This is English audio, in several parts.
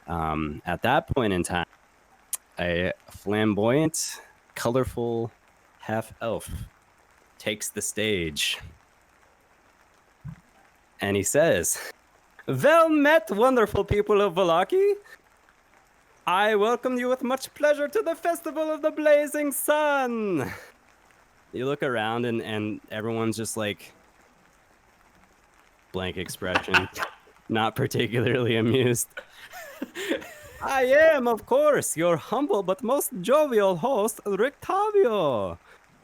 At that point in time, a flamboyant, colorful half-elf takes the stage. And he says, "Well met, wonderful people of Vallaki. I welcome you with much pleasure to the Festival of the Blazing Sun." You look around and everyone's just like blank expression, not particularly amused. I am, of course, your humble but most jovial host, Rictavio.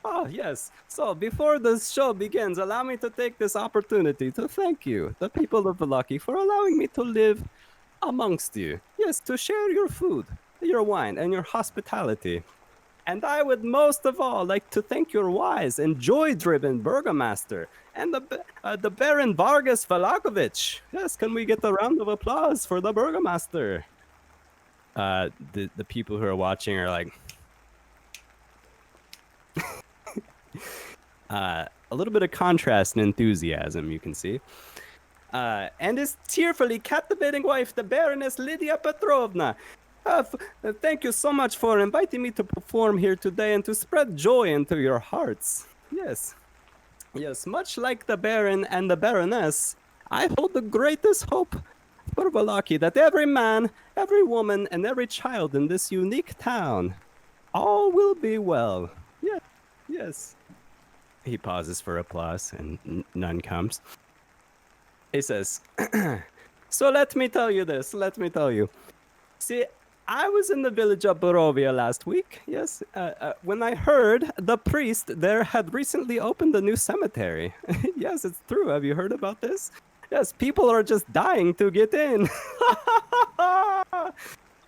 Oh, yes. So, before the show begins, allow me to take this opportunity to thank you, the people of Vallaki, for allowing me to live amongst you. Yes, to share your food, your wine, and your hospitality. And I would most of all like to thank your wise and joy-driven burgomaster and the Baron Vargas Valakovich. Yes, can we get a round of applause for the burgomaster? The people who are watching are like, a little bit of contrast and enthusiasm, you can see. And his tearfully captivating wife, the Baroness Lydia Petrovna. Thank you so much for inviting me to perform here today and to spread joy into your hearts. Yes, much like the Baron and the Baroness, I hold the greatest hope for Vallaki that every man, every woman, and every child in this unique town, all will be well. Yes. He pauses for applause and none comes. He says, "So let me tell you this, See, I was in the village of Borovia last week, yes, when I heard the priest there had recently opened a new cemetery. Yes, it's true. Have you heard about this? Yes, people are just dying to get in."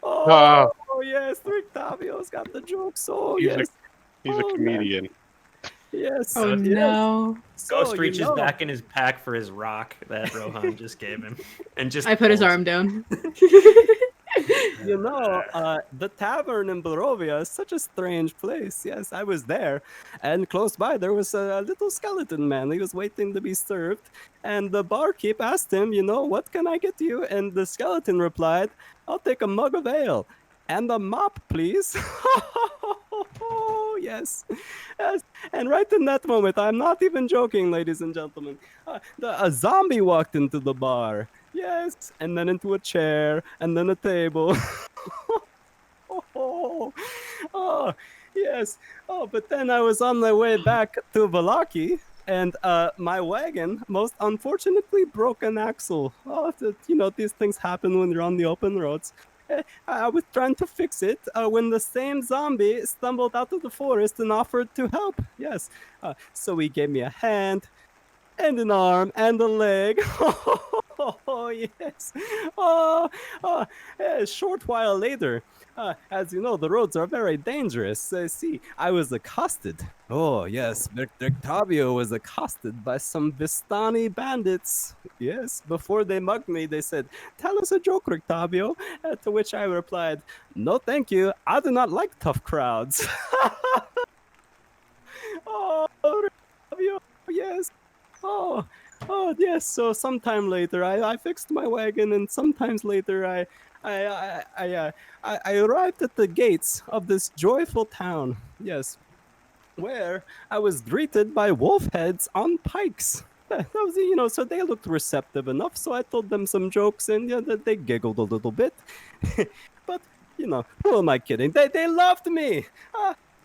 Oh, yes, Rictavio's got the jokes. Oh, yes. He's a comedian. Man. Yes. Oh, no. Ghost reaches back in his pack for his rock that Rohan just gave him. And just I put his arm down. The tavern in Borovia is such a strange place. Yes, I was there. And close by, there was a little skeleton man. He was waiting to be served. And the barkeep asked him, "What can I get you?" And the skeleton replied, "I'll take a mug of ale. And a mop, please." Yes. And right in that moment, I'm not even joking, ladies and gentlemen, a zombie walked into the bar. Yes, and then into a chair, and then a table. Yes. But then I was on my way back to Vallaki, and my wagon, most unfortunately, broke an axle. These things happen when you're on the open roads. I was trying to fix it when the same zombie stumbled out of the forest and offered to help. Yes. So he gave me a hand and an arm and a leg. Oh, yes. A short while later, as you know, the roads are very dangerous. I was accosted. Oh, yes, Rictavio was accosted by some Vistani bandits. Yes, before they mugged me, they said, "Tell us a joke, Rictavio." To which I replied, "No, thank you. I do not like tough crowds." Oh, Rictavio, yes. Oh, yes. So sometime later, I fixed my wagon, and sometimes later, I arrived at the gates of this joyful town. Yes, where I was greeted by wolf heads on pikes. That was, so they looked receptive enough. So I told them some jokes, and they giggled a little bit. But who am I kidding? They loved me.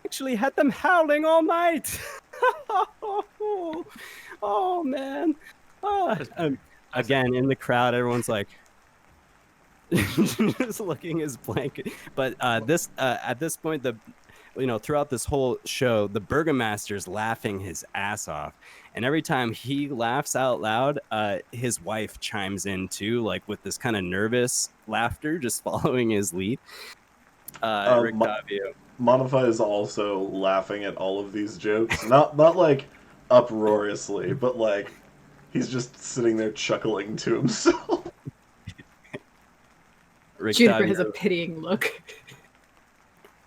Actually had them howling all night. Oh man. Again, in the crowd, everyone's like just looking as blank. But at this point, throughout this whole show, the burgomaster's laughing his ass off, and every time he laughs out loud, his wife chimes in too, like with this kind of nervous laughter, just following his lead. Rictavio. Monify is also laughing at all of these jokes, not like uproariously, but like he's just sitting there chuckling to himself. Juniper has a pitying look.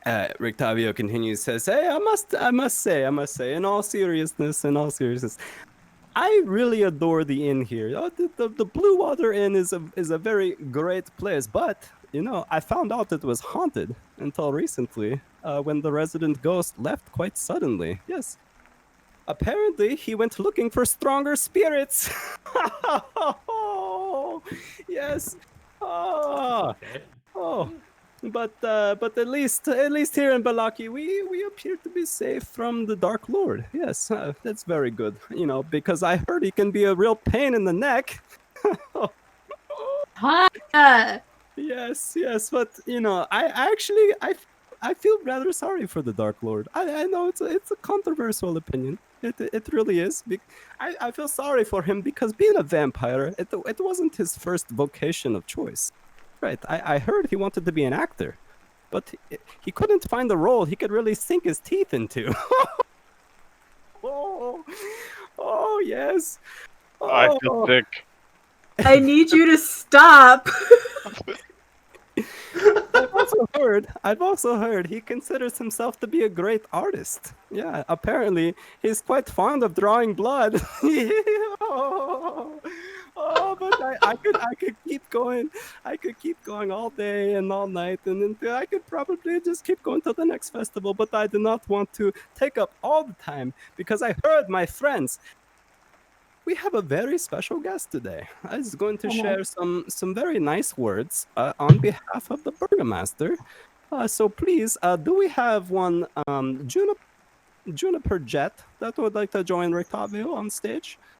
Rictavio continues, says, "Hey, I must say, in all seriousness, I really adore the inn here. The Blue Water Inn is a very great place, but I found out it was haunted until recently, when the resident ghost left quite suddenly. Yes. Apparently, he went looking for stronger spirits. Yes. Oh, Okay. oh. But at least here in Balaki, we appear to be safe from the Dark Lord. Yes, that's very good. Because I heard he can be a real pain in the neck. Ha! Yes, but I feel rather sorry for the Dark Lord. I know it's a controversial opinion. It really is. I feel sorry for him because being a vampire, it wasn't his first vocation of choice. Right. I heard he wanted to be an actor, but he couldn't find a role he could really sink his teeth into. Oh yes. I feel Oh. sick. I need you to stop. I've also heard he considers himself to be a great artist. Yeah, apparently he's quite fond of drawing blood. But I could keep going. I could keep going all day and all night, and then I could probably just keep going to the next festival. But I do not want to take up all the time because I heard, my friends, we have a very special guest today. He's going to share some very nice words on behalf of the Burgomaster. So please, do we have one Juniper Jet that would like to join Rictavio on stage?